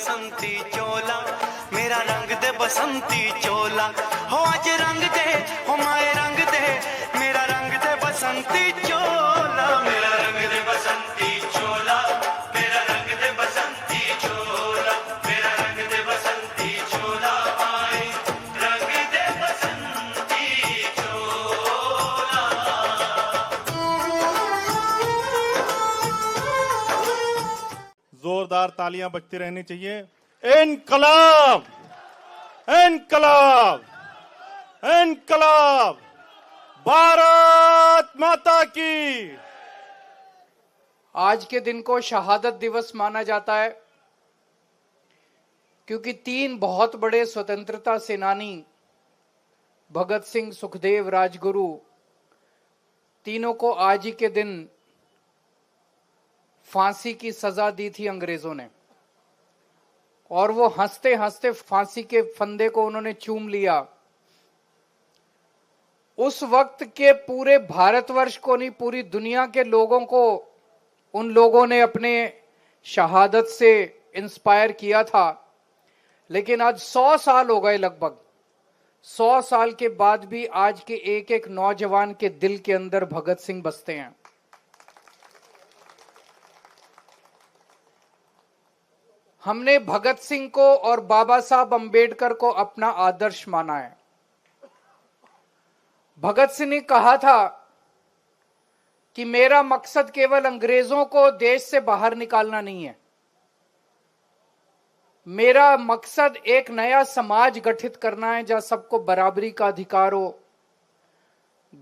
बसंती चोला, मेरा रंग दे बसंती चोला, हो आज रंग दे, हो माए रंग दे, मेरा रंग दे बसंती चोला, मेरा रंग दे बसंती चोला, मेरा रंग दे बसंती चोला, मेरा रंग दे बसंती चोला, माए रंग दे बसंती चोला। जोरदार तालियां बजती रहनी चाहिए। इनकलाब, इनकलाब, इनकलाब, भारत माता की। आज के दिन को शहादत दिवस माना जाता है क्योंकि तीन बहुत बड़े स्वतंत्रता सेनानी भगत सिंह, सुखदेव, राजगुरु, तीनों को आज ही के दिन फांसी की सजा दी थी अंग्रेजों ने, और वो हंसते हंसते फांसी के फंदे को उन्होंने चूम लिया। उस वक्त के पूरे भारतवर्ष को नहीं, पूरी दुनिया के लोगों को उन लोगों ने अपने शहादत से इंस्पायर किया था। लेकिन आज 100 साल हो गए, लगभग 100 साल के बाद भी आज के एक एक नौजवान के दिल के अंदर भगत सिंह बसते हैं। हमने भगत सिंह को और बाबा साहब अंबेडकर को अपना आदर्श माना है। भगत सिंह ने कहा था कि मेरा मकसद केवल अंग्रेजों को देश से बाहर निकालना नहीं है, मेरा मकसद एक नया समाज गठित करना है जहां सबको बराबरी का अधिकार हो,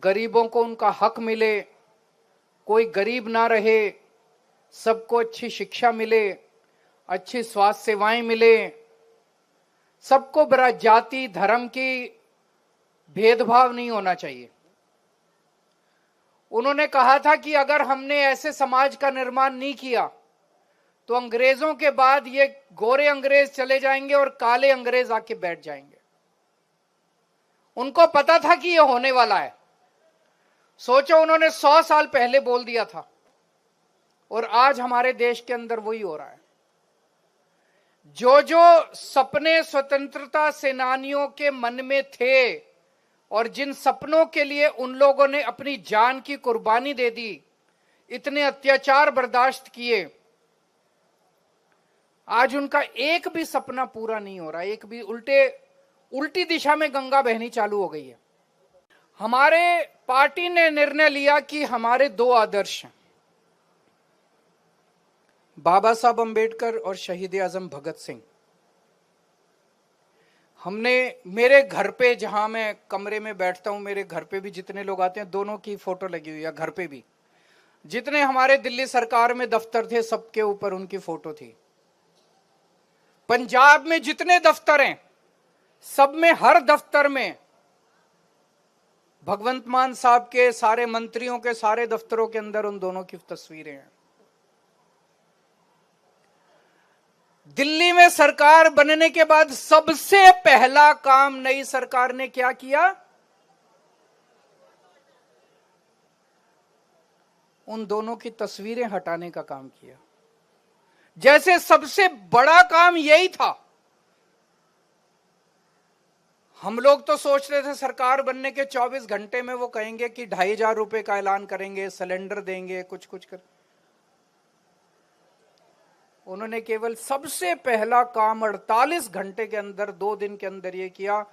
गरीबों को उनका हक मिले, कोई गरीब ना रहे, सबको अच्छी शिक्षा मिले, अच्छी स्वास्थ्य सेवाएं मिले, सबको बरा जाति धर्म की भेदभाव नहीं होना चाहिए। उन्होंने कहा था कि अगर हमने ऐसे समाज का निर्माण नहीं किया तो अंग्रेजों के बाद ये गोरे अंग्रेज चले जाएंगे और काले अंग्रेज आके बैठ जाएंगे। उनको पता था कि ये होने वाला है। सोचो, उन्होंने 100 साल पहले बोल दिया था और आज हमारे देश के अंदर वही हो रहा है। जो जो सपने स्वतंत्रता सेनानियों के मन में थे और जिन सपनों के लिए उन लोगों ने अपनी जान की कुर्बानी दे दी, इतने अत्याचार बर्दाश्त किए, आज उनका एक भी सपना पूरा नहीं हो रहा, एक भी उल्टी दिशा में गंगा बहनी चालू हो गई है। हमारे पार्टी ने निर्णय लिया कि हमारे दो आदर्श हैं, बाबा साहब अंबेडकर और शहीद आजम भगत सिंह। हमने मेरे घर पे, जहां मैं कमरे में बैठता हूं, मेरे घर पे भी जितने लोग आते हैं, दोनों की फोटो लगी हुई है। घर पे भी जितने हमारे दिल्ली सरकार में दफ्तर थे, सबके ऊपर उनकी फोटो थी। पंजाब में जितने दफ्तर हैं, सब में, हर दफ्तर में भगवंत मान साहब के, सारे मंत्रियों के सारे दफ्तरों के अंदर उन दोनों की तस्वीरें हैं। दिल्ली में सरकार बनने के बाद सबसे पहला काम नई सरकार ने क्या किया? उन दोनों की तस्वीरें हटाने का काम किया। जैसे सबसे बड़ा काम यही था। हम लोग तो सोच रहे थे सरकार बनने के 24 घंटे में वो कहेंगे कि 2500 रुपए का ऐलान करेंगे, सिलेंडर देंगे, कुछ कुछ कर। उन्होंने केवल सबसे पहला काम 48 घंटे के अंदर, 2 दिन के अंदर ये किया,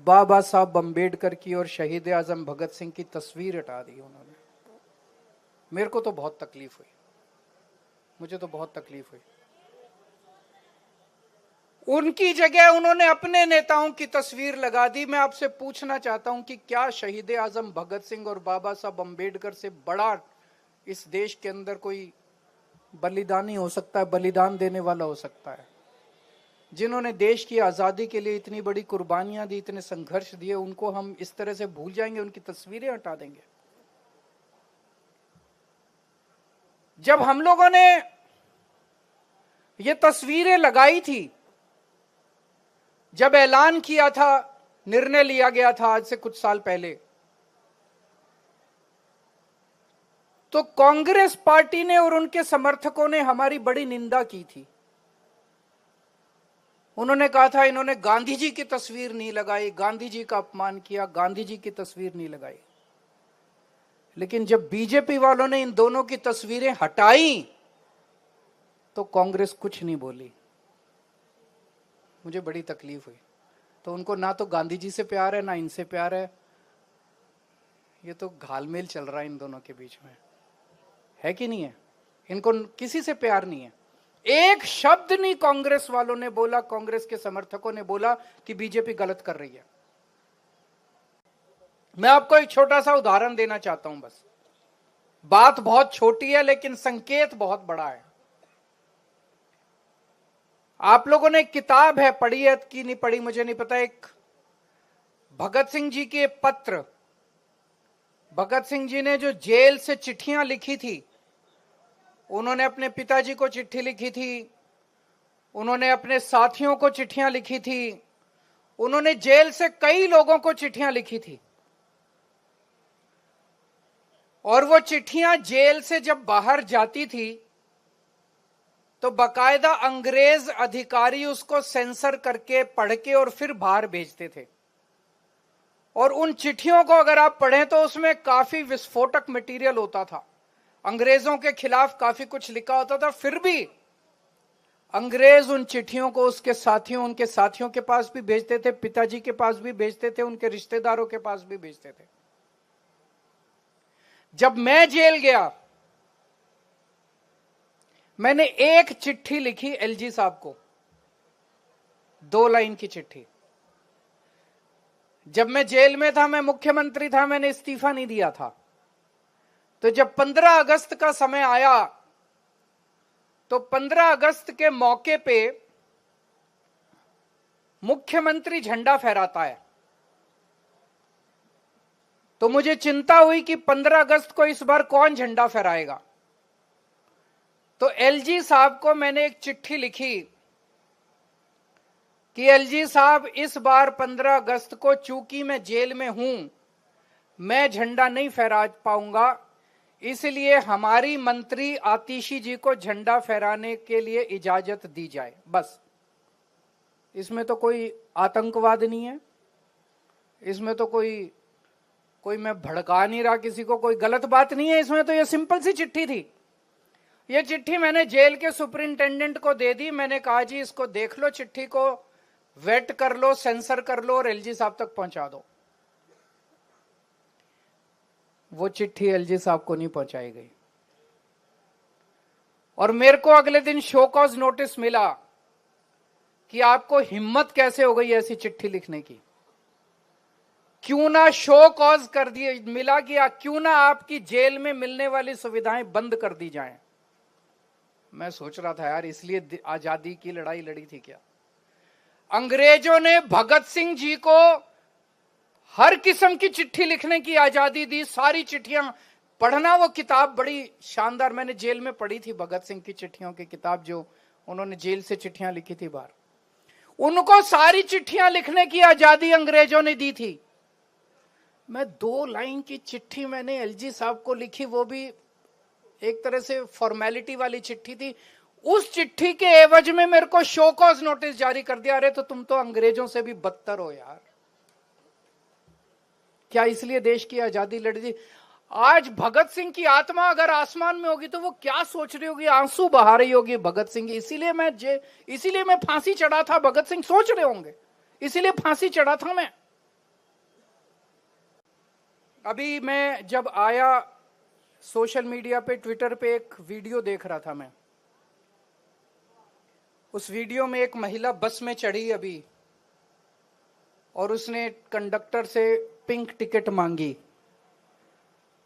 बाबा साहब अंबेडकर की और शहीद आजम भगत सिंह की तस्वीर हटा दी उन्होंने। मेरे को तो बहुत तकलीफ हुई, मुझे तो बहुत तकलीफ हुई। उनकी जगह उन्होंने अपने नेताओं की तस्वीर लगा दी। मैं आपसे पूछना चाहता हूं कि क्या शहीद आजम भगत सिंह और बाबा साहब अंबेडकर से बड़ा इस देश के अंदर कोई बलिदानी हो सकता है, बलिदान देने वाला हो सकता है? जिन्होंने देश की आजादी के लिए इतनी बड़ी कुर्बानियां दी, इतने संघर्ष दिए, उनको हम इस तरह से भूल जाएंगे, उनकी तस्वीरें हटा देंगे? जब हम लोगों ने ये तस्वीरें लगाई थी, जब ऐलान किया था, निर्णय लिया गया था आज से कुछ साल पहले, तो कांग्रेस पार्टी ने और उनके समर्थकों ने हमारी बड़ी निंदा की थी। उन्होंने कहा था इन्होंने गांधी जी की तस्वीर नहीं लगाई, गांधी जी का अपमान किया, गांधी जी की तस्वीर नहीं लगाई। लेकिन जब बीजेपी वालों ने इन दोनों की तस्वीरें हटाई तो कांग्रेस कुछ नहीं बोली। मुझे बड़ी तकलीफ हुई। तो उनको ना तो गांधी जी से प्यार है ना इनसे प्यार है। ये तो घालमेल चल रहा है इन दोनों के बीच में, है कि नहीं है? इनको किसी से प्यार नहीं है। एक शब्द नहीं कांग्रेस वालों ने बोला, कांग्रेस के समर्थकों ने बोला कि बीजेपी गलत कर रही है। मैं आपको एक छोटा सा उदाहरण देना चाहता हूं बस। बात बहुत छोटी है लेकिन संकेत बहुत बड़ा है। आप लोगों ने एक किताब है, पढ़ी है कि नहीं पढ़ी मुझे नहीं पता, एक भगत सिंह जी के पत्र, भगत सिंह जी ने जो जेल से चिट्ठियां लिखी थी, उन्होंने अपने पिताजी को चिट्ठी लिखी थी, उन्होंने अपने साथियों को चिट्ठियां लिखी थी, उन्होंने जेल से कई लोगों को चिट्ठियां लिखी थी। और वो चिट्ठियां जेल से जब बाहर जाती थी तो बकायदा अंग्रेज अधिकारी उसको सेंसर करके पढ़ के और फिर बाहर भेजते थे। और उन चिट्ठियों को अगर आप पढ़ें तो उसमें काफी विस्फोटक मटेरियल होता था, अंग्रेजों के खिलाफ काफी कुछ लिखा होता था। फिर भी अंग्रेज उन चिट्ठियों को उसके साथियों, उनके साथियों के पास भी भेजते थे, पिताजी के पास भी भेजते थे, उनके रिश्तेदारों के पास भी भेजते थे। जब मैं जेल गया मैंने एक चिट्ठी लिखी एलजी साहब को, 2 लाइन की चिट्ठी। जब मैं जेल में था, मैं मुख्यमंत्री था, मैंने इस्तीफा नहीं दिया था। तो जब 15 अगस्त का समय आया तो 15 अगस्त के मौके पे मुख्यमंत्री झंडा फहराता है। तो मुझे चिंता हुई कि 15 अगस्त को इस बार कौन झंडा फहराएगा। तो एलजी साहब को मैंने एक चिट्ठी लिखी कि एलजी साहब, इस बार 15 अगस्त को चूंकि मैं जेल में हूं, मैं झंडा नहीं फहरा पाऊंगा, इसलिए हमारी मंत्री आतिशी जी को झंडा फहराने के लिए इजाजत दी जाए। बस, इसमें तो कोई आतंकवाद नहीं है, इसमें तो कोई मैं भड़का नहीं रहा किसी को, कोई गलत बात नहीं है इसमें। तो ये सिंपल सी चिट्ठी थी। ये चिट्ठी मैंने जेल के सुपरिंटेंडेंट को दे दी। मैंने कहा जी इसको देख लो, चिट्ठी को वेट कर लो, सेंसर कर लो और एलजी साहब तक पहुंचा दो। वो चिट्ठी एलजी साहब को नहीं पहुंचाई गई। और मेरे को अगले दिन शो कॉज नोटिस मिला कि आपको हिम्मत कैसे हो गई ऐसी चिट्ठी लिखने की, क्यों ना शो कॉज कर दिए मिला कि क्यों ना आपकी जेल में मिलने वाली सुविधाएं बंद कर दी जाएं। मैं सोच रहा था यार, इसलिए आजादी की लड़ाई लड़ी थी क्या? अंग्रेजों ने भगत सिंह जी को हर किस्म की चिट्ठी लिखने की आजादी दी। सारी चिट्ठियां पढ़ना, वो किताब बड़ी शानदार, मैंने जेल में पढ़ी थी, भगत सिंह की चिट्ठियों की किताब, जो उन्होंने जेल से चिट्ठियां लिखी थी बाहर। उनको सारी चिट्ठियां लिखने की आजादी अंग्रेजों ने दी थी। मैं 2 लाइन की चिट्ठी मैंने एलजी साहब को लिखी, वो भी एक तरह से फॉर्मेलिटी वाली चिट्ठी थी। उस चिट्ठी के एवज में मेरे को शो कॉज नोटिस जारी कर दिया। अरे तो तुम तो अंग्रेजों से भी बदतर हो यार। क्या इसलिए देश की आजादी लड़ी थी? आज भगत सिंह की आत्मा अगर आसमान में होगी तो वो क्या सोच रही होगी, आंसू बहा रही होगी भगत सिंह की। इसीलिए मैं फांसी चढ़ा था, भगत सिंह सोच रहे होंगे, इसीलिए फांसी चढ़ा था मैं। अभी मैं जब आया सोशल मीडिया पे, ट्विटर पे एक वीडियो देख रहा था मैं। उस वीडियो में एक महिला बस में चढ़ी अभी और उसने कंडक्टर से पिंक टिकट मांगी।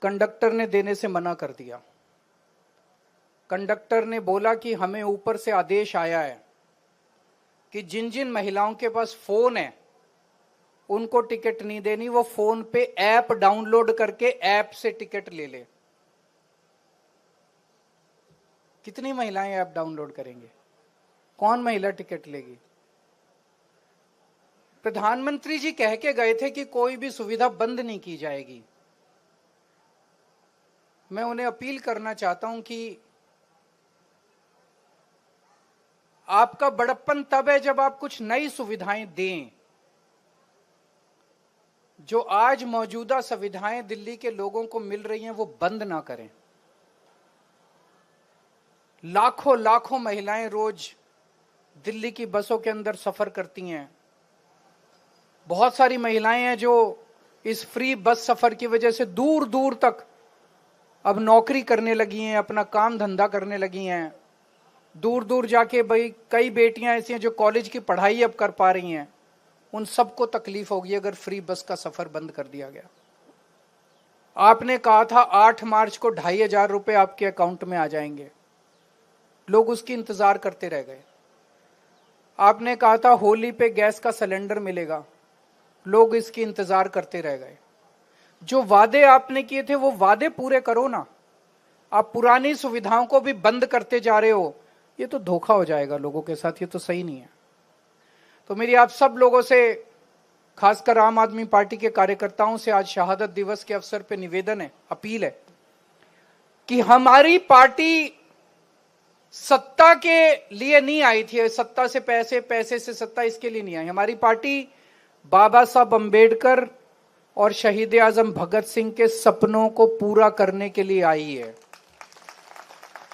कंडक्टर ने देने से मना कर दिया। कंडक्टर ने बोला कि हमें ऊपर से आदेश आया है कि जिन जिन महिलाओं के पास फोन है उनको टिकट नहीं देनी, वो फोन पे ऐप डाउनलोड करके ऐप से टिकट ले ले। कितनी महिलाएं ऐप डाउनलोड करेंगे? कौन महिला टिकट लेगी? प्रधानमंत्री जी कह के गए थे कि कोई भी सुविधा बंद नहीं की जाएगी। मैं उन्हें अपील करना चाहता हूं कि आपका बड़प्पन तब है जब आप कुछ नई सुविधाएं दें। जो आज मौजूदा सुविधाएं दिल्ली के लोगों को मिल रही हैं वो बंद ना करें। लाखों लाखों महिलाएं रोज दिल्ली की बसों के अंदर सफर करती हैं। बहुत सारी महिलाएं हैं जो इस फ्री बस सफर की वजह से दूर दूर तक अब नौकरी करने लगी हैं, अपना काम धंधा करने लगी हैं। दूर दूर जाके भाई कई बेटियां ऐसी हैं जो कॉलेज की पढ़ाई अब कर पा रही हैं। उन सबको तकलीफ होगी अगर फ्री बस का सफर बंद कर दिया गया। आपने कहा था 8 मार्च को 2500 रुपए आपके अकाउंट में आ जाएंगे, लोग उसकी इंतजार करते रह गए। आपने कहा था होली पे गैस का सिलेंडर मिलेगा, लोग इसकी इंतजार करते रह गए। जो वादे आपने किए थे वो वादे पूरे करो ना। आप पुरानी सुविधाओं को भी बंद करते जा रहे हो, ये तो धोखा हो जाएगा लोगों के साथ, ये तो सही नहीं है। तो मेरी आप सब लोगों से, खासकर आम आदमी पार्टी के कार्यकर्ताओं से आज शहादत दिवस के अवसर पे निवेदन है, अपील है कि हमारी पार्टी सत्ता के लिए नहीं आई थी, सत्ता से पैसे, पैसे से सत्ता, इसके लिए नहीं आई। हमारी पार्टी बाबा साहब अंबेडकर और शहीद आजम भगत सिंह के सपनों को पूरा करने के लिए आई है।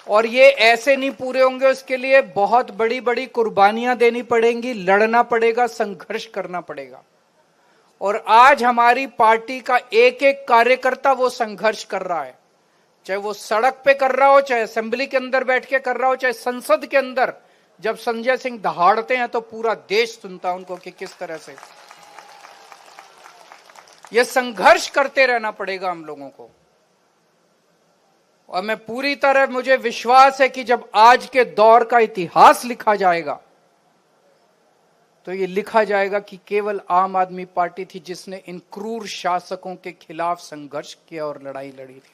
और ये ऐसे नहीं पूरे होंगे, उसके लिए बहुत बड़ी बड़ी कुर्बानियां देनी पड़ेंगी, लड़ना पड़ेगा, संघर्ष करना पड़ेगा। और आज हमारी पार्टी का एक एक कार्यकर्ता वो संघर्ष कर रहा है, चाहे वो सड़क पे कर रहा हो, चाहे असेंबली के अंदर बैठ के कर रहा हो, चाहे संसद के अंदर जब संजय सिंह दहाड़ते हैं तो पूरा देश सुनता है उनको कि किस तरह से ये संघर्ष करते रहना पड़ेगा हम लोगों को। और मैं पूरी तरह, मुझे विश्वास है कि जब आज के दौर का इतिहास लिखा जाएगा तो ये लिखा जाएगा कि केवल आम आदमी पार्टी थी जिसने इन क्रूर शासकों के खिलाफ संघर्ष किया और लड़ाई लड़ी थी।